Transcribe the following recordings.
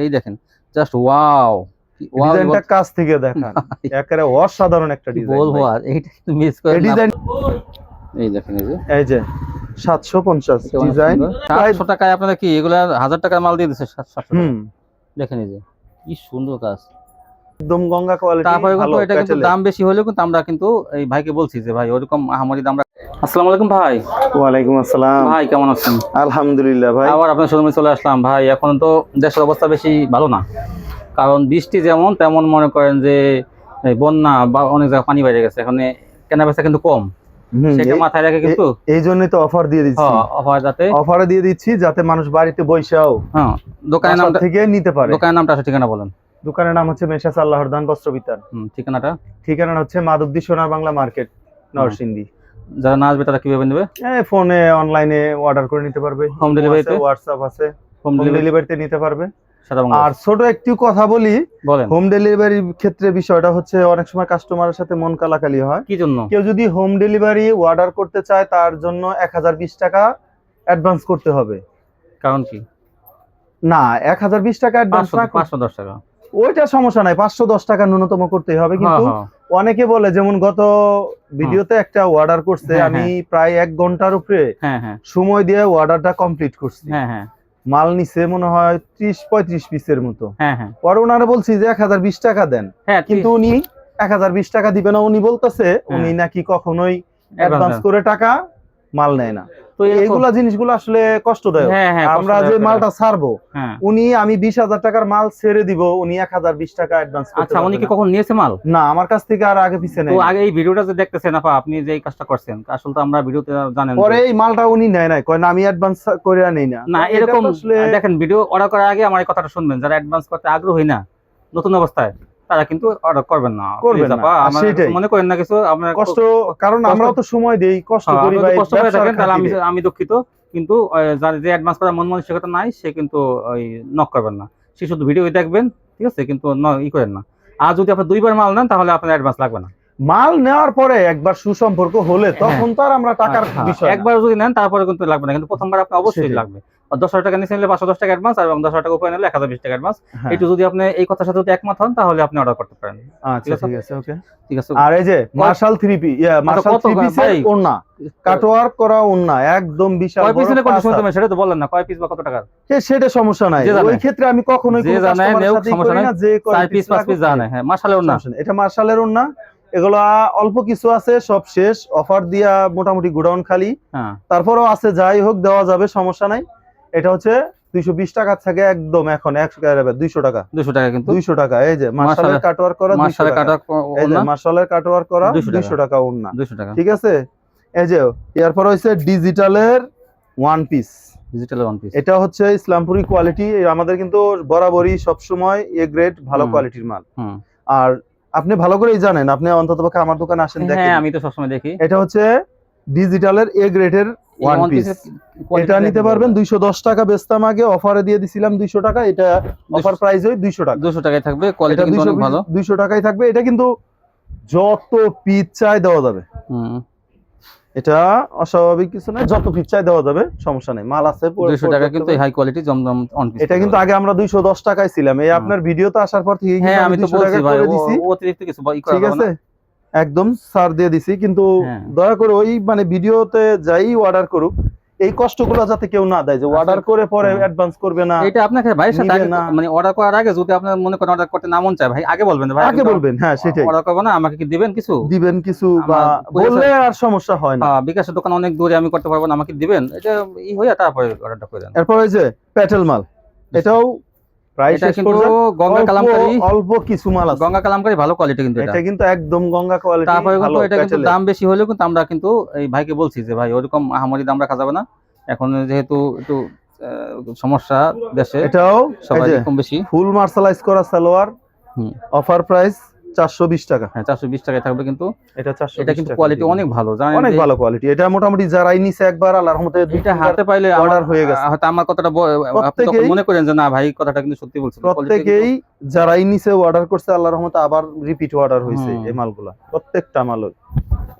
এই দেখেন just wow, wow ডিজাইনটা কাছ থেকে দেখান, একেবারে অসাধারণ একটা ডিজাইন বলবো আর এইটা একটু মিস করে এই ডিজাইন। এই দেখেন এই যে 750 ডিজাইন, 700 টাকায় আপনারা কি এগুলা 1000 টাকার মাল দিয়ে দিচ্ছে 700 টাকা। দেখেন এই যে কি সুন্দর কাজ, একদম গঙ্গা কোয়ালিটি। তারপরে কিন্তু এটা কিন্তু দাম বেশি হলেও কিন্তু আমরা কিন্তু এই ভাইকে বলছি যে ভাই ওরকম আহামরি দাম। আসসালামু আলাইকুম ভাই। ওয়ালাইকুম আসসালাম ভাই, কেমন আছেন? আলহামদুলিল্লাহ ভাই। আবার আপনার শোরুমে চলে আসলাম ভাই। এখন তো দেশের অবস্থা বেশি ভালো না, কারণ বৃষ্টি যেমন তেমন মনে করেন যে বন্যা বা অনেক জায়গায় পানি বেড়ে গেছে, এখানে কেনাবেচা কিন্তু কম। সেটা মাথায় রেখে কিন্তু এই জন্যই তো অফার দিয়ে দিচ্ছি। অফারে দিয়ে দিচ্ছি যাতে মানুষ বাড়িতে বসেও দোকানের নাম থেকে নিতে পারে। দোকানের নামটা আছে, ঠিকানা বলেন। দোকানের নাম হচ্ছে মেসাস আল্লাহর দান বস্ত্র বিতান। ঠিকানা হচ্ছে মাধবদী সোনার বাংলা মার্কেট, নরসিংদী। যারা না আসবে তারা কিভাবে নেবে? ফোনে অনলাইনে অর্ডার করে নিতে পারবে। হোম ডেলিভারিতে, হোয়াটসঅ্যাপ আছে, হোম ডেলিভারিতে নিতে পারবে। আর ছোট একটু কথা বলি, হোম ডেলিভারির ক্ষেত্রে বিষয়টা হচ্ছে অনেক সময় কাস্টমারের সাথে মন কালাকালি হয়। কি জন্য? কেউ যদি হোম ডেলিভারি অর্ডার করতে চায় তার জন্য 1020 টাকা অ্যাডভান্স করতে হবে। কারণ কি? না, 1020 টাকা অ্যাডভান্স না, 510 টাকা, ওইটা সমস্যা নাই, 510 টাকা ন্যূনতম করতেই হবে। কিন্তু অনেকে বলে, যেমন গত ভিডিওতে একটা অর্ডার করছে, আমি প্রায় 1 ঘন্টার উপরে সময় দিয়ে অর্ডারটা কমপ্লিট করছি। মাল নিছে মনে হয় 30-35 পিসের মতো। পরে ওনারা বলছি যে 1020 টাকা দেন, কিন্তু উনি 1020 টাকা দিবে না। উনি বলতেছে উনি নাকি কখনোই অ্যাডভান্স করে টাকা মাল নেয় না। তো এইগুলা জিনিসগুলো আসলে কষ্টদায়ক। আমরা যে মালটা ছাড়বো, উনি আমি 20,000 টাকার মাল ছেড়ে দিব, উনি 1020 টাকা অ্যাডভান্স করতে। আচ্ছা, উনি কি কখন নিয়েছে মাল? না, আমার কাছ থেকে আর আগে পিছে নেই। তো আগে এই ভিডিওটা যে দেখতেছেন আপা, আপনি যে এই কাজটা করছেন, আসলে তো আমরা ভিডিওতে জানেন পরে এই মালটা উনি নেয় নাই, কয় না আমি অ্যাডভান্স করে নেই না। না, এরকম দেখেন, ভিডিও অর্ডার করার আগে আমার এই কথাটা শুনবেন। যারা অ্যাডভান্স করতে আগ্রহী না নতুন অবস্থায়, তারা কিন্তু অর্ডার করবেন না। মনে করেন না কিছু, আপনার কষ্ট, কারণ আমরাও তো সময় দেই, কষ্ট করি ভাই। কষ্ট করে থাকেন, তাহলে আমি দুঃখিত। কিন্তু যে অ্যাডভান্স করার মন মানসিকতা নাই, সে কিন্তু ওই নক করবেন না। সে শুধু ভিডিও দেখবেন, ঠিক আছে, কিন্তু ই করেন না। আর যদি আপনি 2বার মাল নেন, তাহলে আপনার অ্যাডভান্স লাগবে না। মাল নেওয়ার পরে একবার সুসম্পর্ক হলে তখন তো আর আমরা টাকার বিষয়। একবার যদি নেন তারপরে কিন্তু লাগবে না, কিন্তু প্রথমবার আপনি অবশ্যই লাগবে। 10,000 টাকা নিচে নিলে 510 টাকা অ্যাডভান্স, আর 10,000 টাকা উপরে নিলে 1020 টাকা অ্যাডভান্স। একটু যদি আপনি এই কথার সাথে একমত হন, তাহলে আপনি অর্ডার করতে পারেন। আচ্ছা, ঠিক আছে, ওকে, ঠিক আছে। আর এই যে মার্শাল 3 পিস, মার্শাল 3 পিসের ওন্না, কাটওয়ার্ক করা ওন্না, একদম বিশাল বড়। কয় পিসের কন্ডিশন তুমি সেটা তো বললেন না, কয় পিস বা কত টাকা? সেটা সমস্যা নাই, ওই ক্ষেত্রে আমি কখনোই কোনো কাস্টমারের সাথে করি না যে 4 পিস 5 পিস জানে। মার্শালের ওন্না, এটা মার্শালের ওন্না। এগুলা অল্প কিছু আছে, সব শেষ। অফার দিয়া মোটামুটি গোডাউন খালি, তারপরও আছে, যাই হোক দেওয়া যাবে, সমস্যা নাই। এটা হচ্ছে 220 টাকা থেকে একদম এখন 200 টাকা, 200 টাকা, কিন্তু 200 টাকা। এই যে মার্শালের কাটওয়ার্ক করা, 200 টাকা। এই যে মার্শালের কাটওয়ার্ক করা 200 টাকা ওন্না, 200 টাকা, ঠিক আছে। এই যে এরপর হইছে ডিজিটালের one piece, digital one piece. এটা হচ্ছে ইসলামপুরি কোয়ালিটি। আমাদের কিন্তু বরাবরই সব সময় এ গ্রেড ভালো কোয়ালিটির মাল। আর আপনি ভালো করেই জানেন, আপনি অন্ততপক্ষে আমার দোকানে আসেন, দেখেন। হ্যাঁ, আমি তো সবসময় দেখি। এটা হচ্ছে ডিজিটালের এ গ্রেডের ওয়ান পিস। এটা নিতে পারবেন 210 টাকা বেচতাম আগে, অফারে দিয়ে দিছিলাম 200 টাকা। এটা অফার প্রাইস ওই 200 টাকা, 200 টাকায় থাকবে। কোয়ালিটি কিন্তু অনেক ভালো, 200 টাকায় থাকবে। এটা কিন্তু যত পিস চাই দেওয়া যাবে। এটা অস্বাভাবিক কিছু না, যত পিস চাই দেওয়া যাবে, সমস্যা নাই। মাল আছে 200 টাকা, কিন্তু high quality Zamzam one piece. এটা কিন্তু আগে আমরা 210 টাকায় ছিলাম। এই আপনার ভিডিওতে আসার পর থেকে আমি তো বলছি ভাই, অতিরিক্ত কিছু ঠিক আছে, একদম সার দিয়ে দিছি। কিন্তু দয়া করে ওই মানে ভিডিওতে যাই অর্ডার করুক, এই কষ্টগুলো যাতে কেউ না দেয়, যে অর্ডার করে পরে অ্যাডভান্স করবে না। এটা আপনাকে ভাইয়ের সাথে মানে অর্ডার করার আগে যদি আপনার মনে করেন অর্ডার করতে না মন চায়, ভাই আগে বলবেন, ভাই আগে বলবেন। হ্যাঁ, সেটাই, অর্ডার করব না, আমাকে কি দিবেন কিছু, দিবেন কিছু, বা বললে আর সমস্যা হয় না। বিকাশের দোকান অনেক দূরে, আমি করতে পারবো না, আমাকে দিবেন, এটা ই হইয়া তারপরে অর্ডারটা করে দেন। এরপর ওই যে প্যাটেল মাল, এটাও প্রাইস কিন্তু গঙ্গা কালামকারী, অল্প কিছু মাল আছে, গঙ্গা কালামকারী ভালো কোয়ালিটি, কিন্তু এটা কিন্তু একদম গঙ্গা কোয়ালিটি। তারপরে কিন্তু এটা কিন্তু দাম বেশি হলেও কিন্তু আমরা কিন্তু এই ভাইকে বলছি যে ভাই ওরকম আহামরি দাম রাখা যাবে না, এখন যেহেতু একটু সমস্যা দেশে। এটাও সবাই কম বেশি ফুল মার্শালাইজ করা সালোয়ার, অফার প্রাইস 420 টাকা। হ্যাঁ, 420 টাকায় থাকবে। কিন্তু এটা 420, এটা কিন্তু কোয়ালিটি অনেক ভালো, জানেন, অনেক ভালো কোয়ালিটি। এটা মোটামুটি যারাই নিছে একবার, আল্লাহর রহমতে এটা হাতে পাইলে অর্ডার হয়ে গেছে। হয়তো আমার কথাটা আপনি মনে করেন যে না ভাই কথাটা কিন্তু সত্যি বলছেন। প্রত্যেকই যারাই নিছে অর্ডার করছে, আল্লাহর রহমতে আবার রিপিট অর্ডার হইছে এই মালগুলা, প্রত্যেকটা মাল।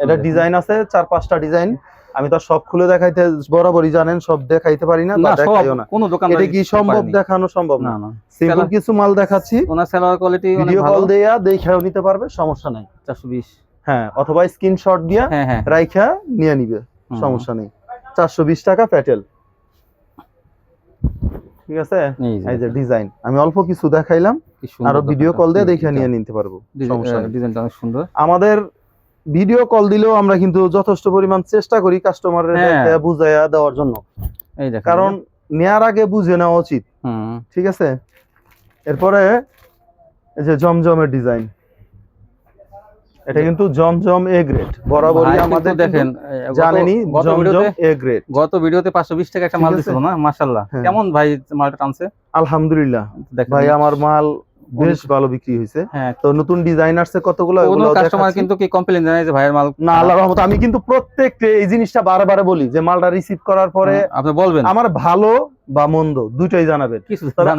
এটা ডিজাইন আছে 4-5টা ডিজাইন। আমি তো সব খুলে দেখাইতে বরাবরই জানেন সব দেখাইতে পারি না, না দেখাইও না। কোন দোকান এটা কি সম্ভব দেখানো সম্ভব না? না না সিম্পল কিছু মাল দেখাচ্ছি, ওনার সেলার কোয়ালিটি অনেক ভিডিও ভালো। কল দেয়া দেখাও নিতে পারবে, সমস্যা নাই। 420 হ্যাঁ, অথবা স্ক্রিনশট দিয়া রাইখা নিয়ে নিবে, সমস্যা নেই। 420 টাকা প্যাটেল, ঠিক আছে। এই যে ডিজাইন আমি অল্প কিছু দেখাইলাম, আরো ভিডিও কল দিয়ে দেখে নিয়ে নিতে পারবো, সমস্যা নেই। ডিজাইনটা অনেক সুন্দর। আমাদের ভিডিও কল দিলেও আমরা কিন্তু যথেষ্ট পরিমাণ চেষ্টা করি কাস্টমারের বুঝাইয়া দেওয়ার জন্য, কারণ নেয়ার আগে বুঝে নেওয়া উচিত, ঠিক আছে। এরপরে এই যে জমজমের ডিজাইন, এটা কিন্তু জমজম এ গ্রেড, বরাবরই আমাদের দেখেন জানেনই জমজম এ গ্রেড। গত ভিডিওতে 520 টাকা একটা মাল দিছিল না, মাশাআল্লাহ। কেমন ভাই মালটা টানছে? আলহামদুলিল্লাহ ভাই, আমার মাল বেশ ভালো বিক্রি হয়েছে। তো নতুন ডিজাইন আসছে কতগুলো, কোন কাস্টমার কিন্তু কি কমপ্লেইন জানায় যে ভাইয়ের মাল না? আল্লাহর রহমতে আমি কিন্তু প্রত্যেকটা এই জিনিসটা বারবার বলি যে মালটা রিসিভ করার পরে আপনি বলবেন আমার ভালো বা মন্দ দুটোই জানাবেন।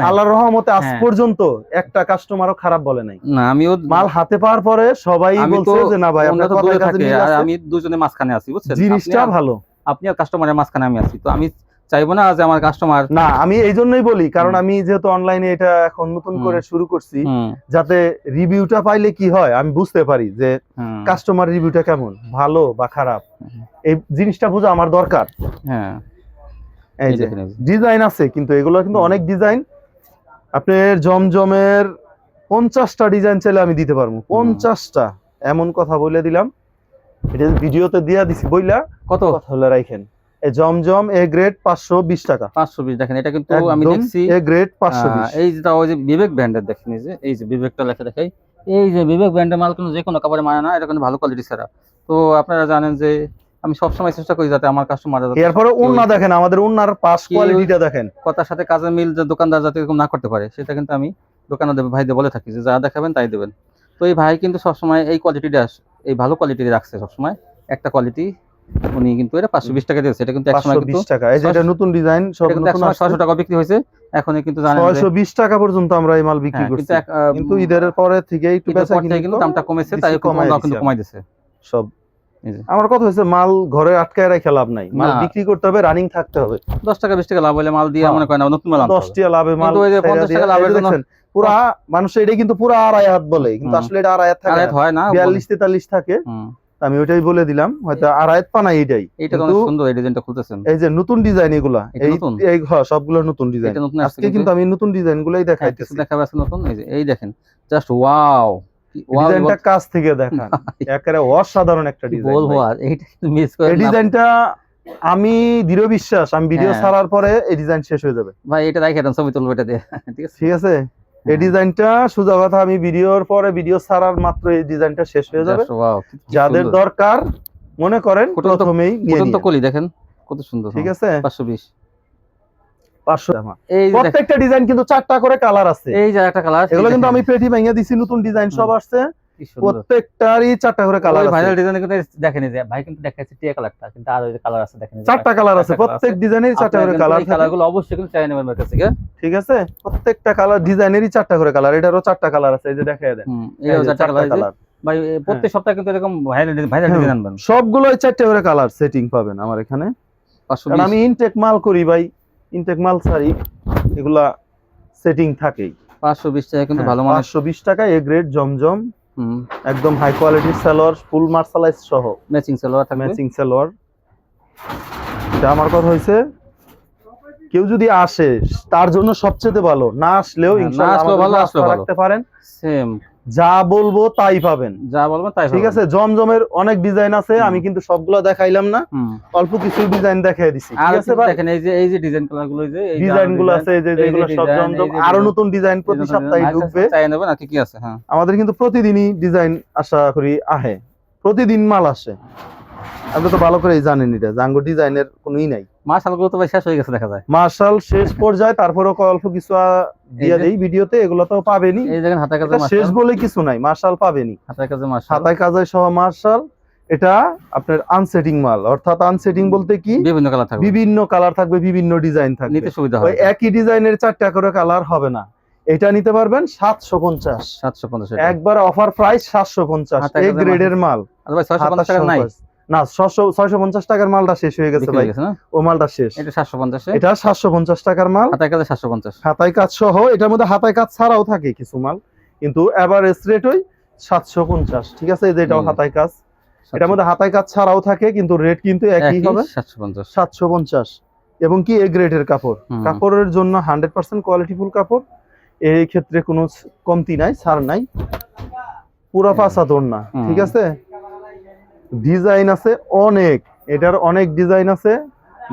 আল্লাহর রহমতে আজ পর্যন্ত একটা কাস্টমারও খারাপ বলে নাই। না, আমিও মাল হাতে পাওয়ার পরে সবাই বলছে যে না ভাই আপনার কথার কাছে মিল আছে। আমি দুজনের মাঝখানে আছি, বুঝছেন? জিনিসটা ভালো, আপনি আর কাস্টমারের মাঝখানে আমি আছি, তো আমি চাইবো না যে আমার কাস্টমার না। আমি এই জন্যই বলি, কারণ আমি যেহেতু অনলাইনে এটা এখন নতুন করে শুরু করছি, যাতে রিভিউটা পাইলে কি হয় আমি বুঝতে পারি যে কাস্টমার রিভিউটা কেমন, ভালো বা খারাপ, এই জিনিসটা বোঝা আমার দরকার। হ্যাঁ, এই যে ডিজাইন আছে, কিন্তু এগুলো কিন্তু অনেক ডিজাইন। আপনার জমজমের 50টা ডিজাইন চাইলে আমি দিতে পারবো, 50টা, এমন কথা বলে দিলাম। এটা ভিডিওতে দিয়া দিছি বইলা কত কথা হলে রাখেন। এই জমজম এ গ্রেড 520 টাকা। 520 দেখেন, এটা কিন্তু আমি দেখছি এ গ্রেড 520। এই যেটা ওই যে বিবেক ব্র্যান্ডের দেখেন, এই যে বিবেকটা লেখা দেখাই, এই যে বিবেক ব্র্যান্ডের মাল কিন্তু যে কোনো কাপড়ে মানে না, এটা কিন্তু ভালো কোয়ালিটি ছাড়া। তো আপনারা জানেন যে আমি সবসময় চেষ্টা করি যাতে আমার কাস্টমার, এরপরে ওন্না দেখেন, আমাদের ওন্নার পাশ কোয়ালিটিটা দেখেন, কথার সাথে কাজের মিল যে দোকানদার যাতে এরকম না করতে পারে, সেটা কিন্তু আমি দোকানদার ভাইদের বলে থাকি যে যা দেখাবেন তাই দেবেন। তো এই ভাই কিন্তু সবসময় এই কোয়ালিটিটা, এই ভালো কোয়ালিটি রাখছে সবসময়, একটা কোয়ালিটি উনি কিন্তু এটা 520 টাকা দিয়েছে। এটা কিন্তু একসময় কিন্তু 520 টাকা, এই যে এটা নতুন ডিজাইন, সব নতুন 600 টাকা বিক্রি হয়েছে, এখন কিন্তু জানেন 620 টাকা পর্যন্ত আমরা এই মাল বিক্রি করছি, কিন্তু ঈদের পরে থেকে একটু বেচা কিন্তু দামটা কমেছে, তাই কিন্তু কমাই দিয়েছে সব। আমার কথা হচ্ছে মাল ঘরে আটকায় রাখা লাভ নাই, মাল বিক্রি করতে হবে, রানিং থাকতে হবে। 10 টাকা 20 টাকা লাভ হলে মাল দিয়ে মনে করেন নতুন মাল 10 টাকা লাভে মাল, কিন্তু ওই যে 50 টাকা লাভের জন্য পুরা মানুষ এটা কিন্তু পুরা আড়াই হাত বলে, কিন্তু আসলে এটা আড়াই হাত থাকে, আড়াই হাত হয় না, 42-43 থাকে। আমি ওইটাই বলে দিলাম, হয়তো আড়াই হাত পানা এইটাই। এটা তো অনেক সুন্দর, এই ডিজাইনটা খুলতেছেন, এই যে নতুন ডিজাইন, এগুলা এই সবগুলো নতুন ডিজাইন। আজকে কিন্তু আমি নতুন ডিজাইনগুলোই দেখাইতেছি, দেখাবো আছে নতুন। এই দেখেন, জাস্ট ওয়াও, ডিজাইনটা কাছ থেকে দেখান, একেবারে অসাধারণ একটা ডিজাইন। বলবো আর এইটা মিস করে, এই ডিজাইনটা আমি দৃঢ় বিশ্বাস আমি ভিডিও ছাড়ার পরে এই ডিজাইন শেষ হয়ে যাবে ভাই। এটা রাইখা দেন, ছবি তুলবো এটা দিয়ে, ঠিক আছে? ঠিক আছে, এই ডিজাইনটা সোজা কথা, আমি ভিডিওর পরে ভিডিও ছাড়ার মাত্র এই ডিজাইনটা শেষ হয়ে যাবে। যাদের দরকার মনে করেন প্রথমেই নিয়ে নিন। কলি দেখেন কত সুন্দর, ঠিক আছে? 520 এই প্রত্যেকটা ডিজাইন কিন্তু 4টা করে কালার আছে, এই যে একটা কালার, এগুলো কিন্তু আমি পেটি ভাঙিয়ে দিছি, নতুন ডিজাইন সব আসছে, প্রত্যেকটারই 4টা করে কালার আছে। ভাইরাল ডিজাইন কিন্তু দেখেন, এই যে ভাই কিন্তু দেখাচ্ছে টিয়া কালারটা, কিন্তু আর ওই যে কালার আছে দেখেন, 4টা কালার আছে, প্রত্যেক ডিজাইনেরই 4টা করে কালার থাকে। কালারগুলো অবশ্যই কিন্তু চাই নেবেন আমার কাছে, ঠিক আছে? প্রত্যেকটা কালার ডিজাইনেরই 4টা করে কালার, এটারও 4টা কালার আছে, এই যে দেখায় দেন, এটাও 4টা কালার। ভাই প্রত্যেক সপ্তাহে কিন্তু এরকম ভাইরাল ডিজাইন আনবেন, সবগুলোই 4টা করে কালার সেটিং পাবেন আমার এখানে। কারণ আমি ইনটেক মাল করি ভাই, ইনটেক মাল ছাড়ি, এগুলা সেটিং থাকেই। 520 টাকা কিন্তু ভালো মানের, 520 টাকা এ গ্রেড জমজম, একদম হাই কোয়ালিটির সালোয়ার, ফুল মার্শালাইজ সহ ম্যাচিং সালোয়ার থাকবে, ম্যাচিং সালোয়ার। এটা আমার কথা হইছে, কেউ যদি আসে তার জন্য সবচেয়ে ভালো, না আসলেও ইনশাআল্লাহ ভালো রাখতে পারেন, সেম যা বলবো তাই পাবেন, যা বলবো তাই, ঠিক আছে? জমজমের অনেক ডিজাইন আছে, আমি কিন্তু সবগুলো দেখাইলাম না, অল্প কিছু ডিজাইন দেখাই দিছি, ঠিক আছে ভাই? দেখেন এই যে ডিজাইন কালারগুলো, এই যে ডিজাইনগুলো আছে, এই যে যেগুলো সব জমজম, আরো নতুন ডিজাইন প্রতি সপ্তাহে ঢুকবে, চাই নেবেন আর কি আছে। হ্যাঁ, আমাদের কিন্তু প্রতিদিনই ডিজাইন আশা করি আহে, প্রতিদিন মাল আসে, আপনি তো ভালো করেই জানেন এটা, জাঙ্গো ডিজাইনের কোনোই নাই। মার্শালগুলো তো ভাই শেষ হয়ে গেছে দেখা যায়, মার্শাল শেষ পর্যায়ে, তারপরেও অল্প কিছু দিয়া দেই ভিডিওতে, এগুলো তো পাবেনই। এই দেখেন হাতের কাছে মার্শাল, শেষ বলে কিছু নাই, মার্শাল পাবেনই, হাতের কাছে মার্শাল, হাতের কাছে সহ মার্শাল। এটা আপনার আনসেটিং মাল, অর্থাৎ আনসেটিং বলতে কি বিভিন্ন কালার থাকবে, বিভিন্ন ডিজাইন থাকবে, নিতে সুবিধা হবে। একই ডিজাইনের 4টা করে কালার হবে না। এটা নিতে পারবেন 750 একবার অফার প্রাইস 750, এই গ্রেডের মাল। 650 টাকা নাই, না 650 টাকার মালটা শেষ হয়ে গেছে ভাই, ও মালটা শেষ। এটা 750, এটা 750 টাকার মাল, হাতায় কাজ 750, হাতায় কাজ সহ। এটার মধ্যে হাতায় কাজ ছাড়াও থাকে কিছু মাল, কিন্তু এভারেজ রেট ওই 750। ঠিক আছে, এই যে এটাও হাতায় কাজ, এটার মধ্যে হাতায় কাজ ছাড়াও থাকে, কিন্তু রেট কিন্তু একই হবে 750। এবং কি এ গ্রেডের কাপড়, কাপড়ের জন্য 100% কোয়ালিটিফুল কাপড়, এই ক্ষেত্রে কোনো কমতি নাই, ছাড় নাই, পুরো পাঁচাতর না। ঠিক আছে, ডিজাইন আছে অনেক, এটার অনেক ডিজাইন আছে,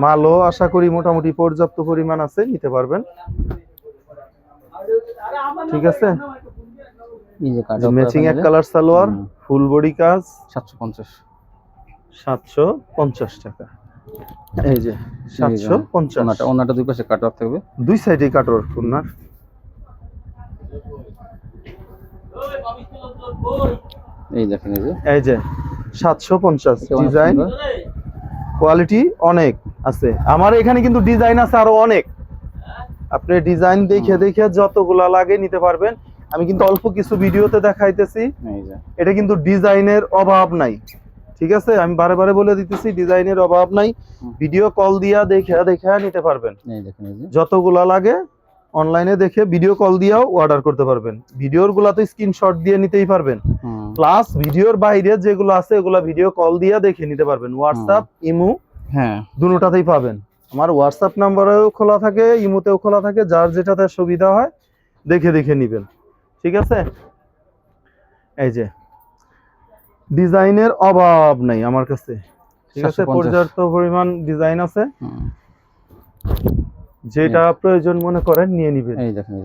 মালও আশা করি মোটামুটি পর্যাপ্ত পরিমাণ আছে, নিতে পারবেন। ঠিক আছে, ম্যাচিং এক কালার সালোয়ার, ফুল বডি কাজ, 750 টাকা। এই যে 750, ওনাটা দুই পাশে কাটওয়ার্ক থাকবে, দুই সাইডে কাটওয়ার্ক ওনার। এই দেখেন, এই যে 750 ডিজাইন, কোয়ালিটি অনেক আছে। আমার এখানে কিন্তু ডিজাইন আছে আরো অনেক, আপনি ডিজাইন দেখে দেখে যতগুলা লাগে নিতে পারবেন। আমি কিন্তু অল্প কিছু ভিডিওতে দেখাইতেছি, এটা কিন্তু ডিজাইনের অভাব নাই। ঠিক আছে, আমি বারে বারে বলে দিতেছি, ডিজাইনের অভাব নাই, ভিডিও কল দিয়া দেখে দেখে নিতে পারবেন। যতগুলা লাগে অনলাইনে দেখে ভিডিও কল দিয়েও অর্ডার করতে পারবেন, ভিডিওর গুলাতে স্ক্রিনশট দিয়ে নিতেই পারবেন, প্লাস ভিডিওর বাইরে যেগুলো আছে ওগুলা ভিডিও কল দিয়ে দেখে নিতে পারবেন। হোয়াটসঅ্যাপ, ইমো, হ্যাঁ, দুটোতেই পাবেন। আমার হোয়াটসঅ্যাপ নাম্বারেও খোলা থাকে, ইমোতেও খোলা থাকে, যার যেটাতে সুবিধা হয় দেখে দেখে নিবেন। ঠিক আছে, এই যে ডিজাইনের অভাব নাই আমার কাছে। ঠিক আছে, পর্যাপ্ত পরিমাণ ডিজাইন আছে, যেটা প্রয়োজন মনে করেন নিয়ে নিবেন। এই দেখেন,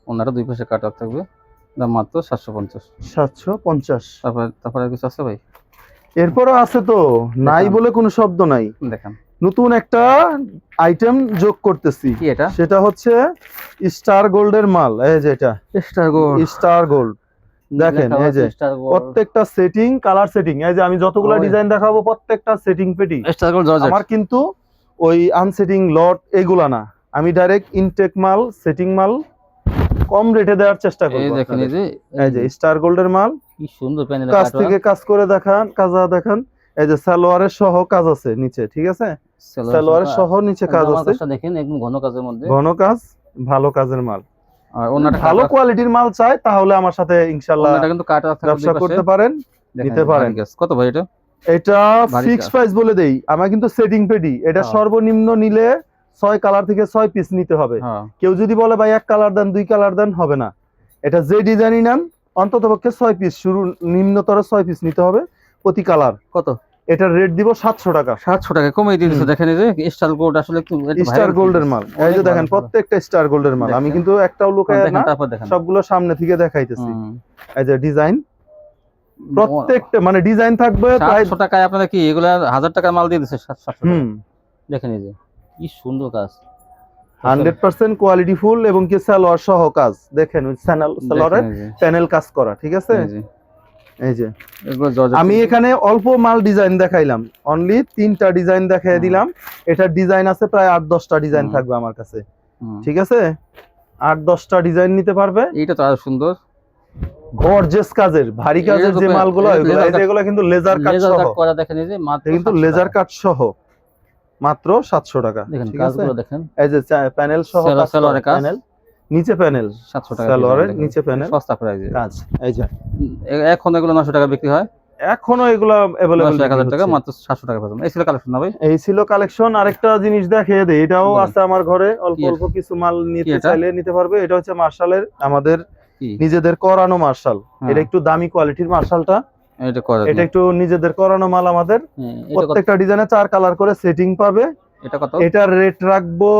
ওনারা দুই পাশে কাটওয়ার্ক থাকবে, দাম মাত্র 750। তারপরে কিছু আছে ভাই? এরপরও আছে তো, নাই বলে কোনো শব্দ নাই। দেখেন, নতুন একটা আইটেম যোগ করতেছি, কি এটা? সেটা হচ্ছে স্টার গোল্ডের মাল। এই যে এটা স্টার গোল্ড, দেখেন এই যে প্রত্যেকটা সেটিং, কালার সেটিং, এই যে আমি যতগুলা ডিজাইন দেখাবো প্রত্যেকটা সেটিং পেটি স্টার গোল্ড। আমার কিন্তু ওই আনসেটিং লট এগুলা না, আমি ডাইরেক্ট ইনটেক মাল, সেটিং মাল কম রেটে দেওয়ার চেষ্টা করব। এই দেখেন, এই যে স্টার গোল্ডের মাল, কি সুন্দর প্যানেল, কাজ থেকে কাজ করে দেখান, কাজা দেখান। এই যে সালোয়ারের সহ কাজ আছে নিচে, ঠিক আছে, সালোয়ারের সহ নিচে কাজ আছে, দেখেন একদম ঘন কাজের মধ্যে, ঘন কাজ, ভালো কাজের মাল। আর ওনাটা ভালো কোয়ালিটির মাল চাই তাহলে আমার সাথে ইনশাআল্লাহ ওনাটা কিন্তু কাটওয়ার্ক থাকবে, ব্যবসা করতে পারেন, নিতে পারেন। কত ভাই এটা? এটা ফিক্সড প্রাইস বলে দেই, আমার কিন্তু সেটিং পেডি, এটা সর্বনিম্ন নিলে 6 কালার থেকে 6 পিস নিতে হবে। কেউ যদি বলে ভাই এক কালার দেন, 2 কালার দেন, হবে না। এটা যে ডিজাইনই নেন অন্ততপক্ষে 6 পিস, শুরু নিম্নতর 6 পিস নিতে হবে প্রতি কালার। কত? এটার রেট দিব 700 টাকা। 700 টাকা কমিয়ে দিয়েছে। দেখেন এই যে স্টার গোল্ড, আসলে একটু স্টার গোল্ডের মাল, এই যে দেখেন প্রত্যেকটা স্টার গোল্ডের মাল, আমি কিন্তু একটাও লুকায় না, সবগুলো সামনে থেকে দেখাইতেছি। এই যে ডিজাইন, প্রত্যেকটা মানে ডিজাইন থাকবে। 700 টাকায় আপনারা কি এগুলা 1000 টাকার মাল দিয়ে দিচ্ছে 700 টাকা। দেখেন এই যে কি সুন্দর কাজ, 100% কোয়ালিটি ফুল, এবং কি সালোয়ার সহ কাজ। দেখেন সালোয়ারের প্যানেল কাজ করা, ঠিক আছে। এই যে আমি এখানে অল্প মাল ডিজাইন দেখাইলাম, অনলি 3টা ডিজাইন দেখাই দিলাম। এটার ডিজাইন আছে প্রায় 8-10টা ডিজাইন থাকবে আমার কাছে, ঠিক আছে। 8-10টা ডিজাইন নিতে পারবে। এইটা তো আরো সুন্দর, গর্জিয়াস কাজের, ভারী কাজের যে মালগুলো, এগুলো কিন্তু লেজার কাট সহ করা। দেখেন এই যে মাত্র কিন্তু লেজার কাট সহ মাত্র 700 টাকা। দেখেন কাজগুলো দেখেন, এই যে প্যানেল সহ সালোয়ারের কাজ, নিচে প্যানেল 700 টাকা, সালোয়ারের নিচে প্যানেল, সস্তা প্রাইসে কাজ। এই যে এখন এগুলো 900 টাকা বিক্রি হয়, এখনো এগুলো अवेलेबल 1000 টাকা, মাত্র 700 টাকা পাবেন। এই ছিল কালেকশন না ভাই? এই ছিল কালেকশন। আরেকটা জিনিস দেখিয়ে দেই, এটাও আছে আমার ঘরে, অল্প অল্প কিছু মাল নিতে চাইলে নিতে পারবে। এটা হচ্ছে মার্শালের, আমাদের নিজেদের করানো মার্শাল। এটা একটু দামি কোয়ালিটির মার্শালটা, এটা একটু নিজেদের করানো মাল আমাদের। প্রত্যেকটা ডিজাইনে 4 কালার করে সেটিং পাবে। এটা কত? এটার রেট রাখবো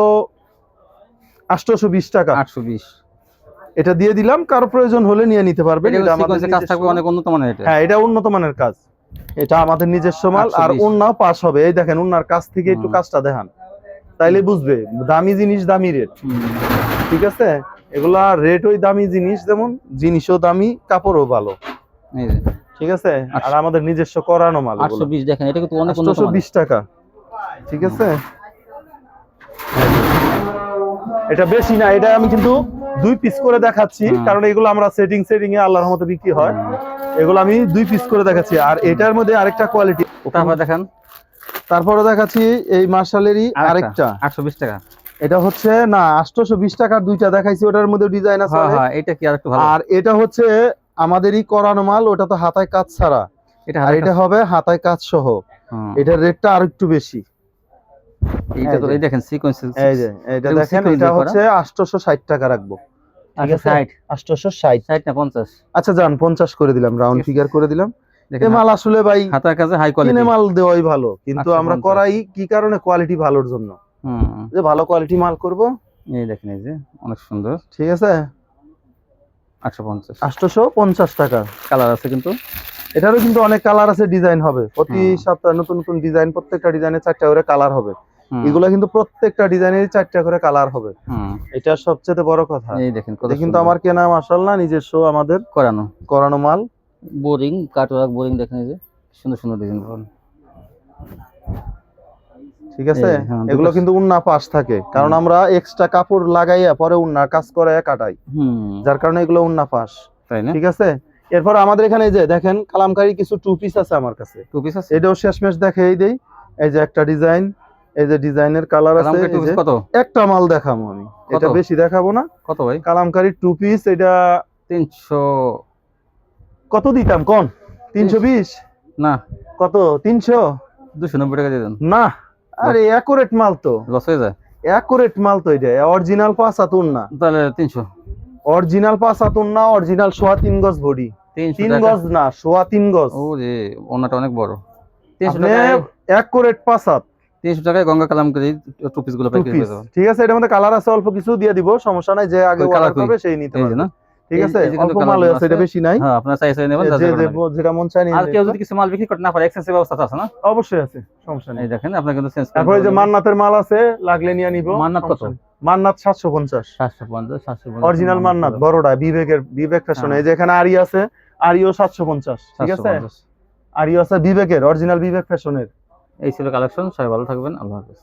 820 টাকা। 820 এটা দিয়ে দিলাম, কারো প্রয়োজন হলে নিয়ে নিতে পারবেন। এটা আমাদের কাজ থাকবে অনেক উন্নত মানের। এটা হ্যাঁ, এটা উন্নত মানের কাজ, এটা আমাদের নিজস্ব মাল। আর ওন্নাও পাস হবে। এই দেখেন ওন্নার কাছ থেকে একটু কাজটা দেখান, তাইলে বুঝবে দামি জিনিস দামি রেট, ঠিক আছে। এগুলা রেট ওই দামি জিনিস, যেমন জিনিসও দামি, কাপড়ও ভালো, ঠিক আছে। আর আমাদের নিজস্ব করানো মাল 820। দেখেন এটা কিন্তু অনেক উন্নত মানের, 820 টাকা, ঠিক আছে। এটা বেশি না, এটা আমি কিন্তু 2 পিস করে দেখাচ্ছি, কারণ এগুলো আমরা সেটিং এ আল্লাহর রহমতে বিক্রি হয়। এগুলো আমি 2 পিস করে দেখাচ্ছি। আর এটার মধ্যে আরেকটা কোয়ালিটি, তারপর দেখেন, তারপরে দেখাচ্ছি এই মার্শালেরই আরেকটা 820 টাকা। এটা হচ্ছে না 820 টাকার দুইটা দেখাইছি, ওটার মধ্যে ডিজাইন আছে। হ্যাঁ হ্যাঁ, এটা কি আরেকটু ভালো। আর এটা হচ্ছে আমাদেরই করানো মাল, ওটা তো হাতায় কাজ ছাড়া, আর এটা হবে হাতায় কাজ সহ। এটার রেটটা আর একটু বেশি। এইটা তো এই দেখেন সিকোয়েন্স, এই যে এটা দেখেন, এটা হচ্ছে 860 টাকা রাখবো। ঠিক আছে, 860 60 না 50? আচ্ছা যান 50 করে দিলাম, রাউন্ড ফিগার করে দিলাম। এই মাল আসলে ভাই হাতার কাছে হাই কোয়ালিটি, কিনে মাল দেওয়াই ভালো, কিন্তু আমরা করাই কি কারণে, কোয়ালিটি ভালোর জন্য, যে ভালো কোয়ালিটি মাল করব। এই দেখেন, এই যে অনেক সুন্দর। ঠিক আছে, 850 টাকা। কালার আছে কিন্তু, এটারও কিন্তু অনেক কালার আছে, ডিজাইন হবে প্রতি সপ্তাহে নতুন নতুন ডিজাইন, প্রত্যেকটা ডিজাইনে 4টা করে কালার হবে। এগুলা কিন্তু প্রত্যেকটা ডিজাইনের 4টা করে কালার হবে। এটা সবচেয়ে বড় কথা। এই দেখেন, কিন্তু আমার কেনা মাশাআল্লাহ নিজস্ব আমাদের করানো মাল। বোরিং কাটওয়ার্ক, বোরিং দেখেন, এই যে সুন্দর সুন্দর ডিজাইন পাবেন। ঠিক আছে, এগুলো কিন্তু উন্না পাশ থাকে, কারণ আমরা এক্সট্রা কাপড় লাগাইয়া পরে উন্না কাজ করে কাটাই, যার কারণে এগুলো উন্না পাশ, তাই না? ঠিক আছে, এরপর আমাদের এখানে এই যে দেখেন কালামকারী কিছু 2 পিস আছে আমার কাছে। 2 পিস আছে, এটাও শেষমেশ দেখাই দেই। এই যে একটা ডিজাইন, এই যে ডিজাইনের কালার আছে। কত? একটা মাল দেখাবো আমি, এটা বেশি দেখাবো না। কত ভাই? কালামকারী 2 পিস, এটা 300। কত দিতাম কোন? 320 না, কত? 300, 290 টাকা দিয়ে দেন না। আরে একুরেট মাল তো, লস হয়ে যায়। একুরেট মাল তো, এটা অরিজিনাল 5 হাতুন না, তাহলে 300। অরিজিনাল 5 হাতুন না, অরিজিনাল 3.5 গজ বডি, 3 গজ না 3.5 গজ। ও রে, ওনাটা অনেক বড়। 300 টাকা একুরেট 5 হাত, 300 টাকায় গঙ্গা কালামকারী 2 পিস গুলো প্যাক করে দেব। ঠিক আছে, এটার মধ্যে কালার আছে, অল্প কিছু দিয়ে দিব, সমস্যা নাই, যে আগে অর্ডার করবে সেই নিতে পারবে না। ঠিক আছে, অল্প মাল আছে, এটা বেশি নাই। হ্যাঁ, আপনারা চাইছে নেবেন, যেটা মন চায় নিন। আর কেউ যদি কিছু মাল বিক্রি করতে না পারে, এক্সচেঞ্জের ব্যবস্থা আছে না? অবশ্যই আছে, সমস্যা নেই। এই দেখেন, আপনারা কিন্তু চেঞ্জ করতে তারপরে যে মান্নাতের মাল আছে, লাগলে নিয়ে নিব। মান্নাত কত? মান্নাত 750, 750 অরিজিনাল মান্নাত, বড়টা বিবেক ফ্যাশন। এই যে এখানে আরি আছে, আরিও 750। ঠিক আছে, আরিও আছে বিবেকের, অরিজিনাল বিবেক ফ্যাশনের। এই ছিল কালেকশন, সবাই ভালো থাকবেন, আল্লাহ হাফেজ।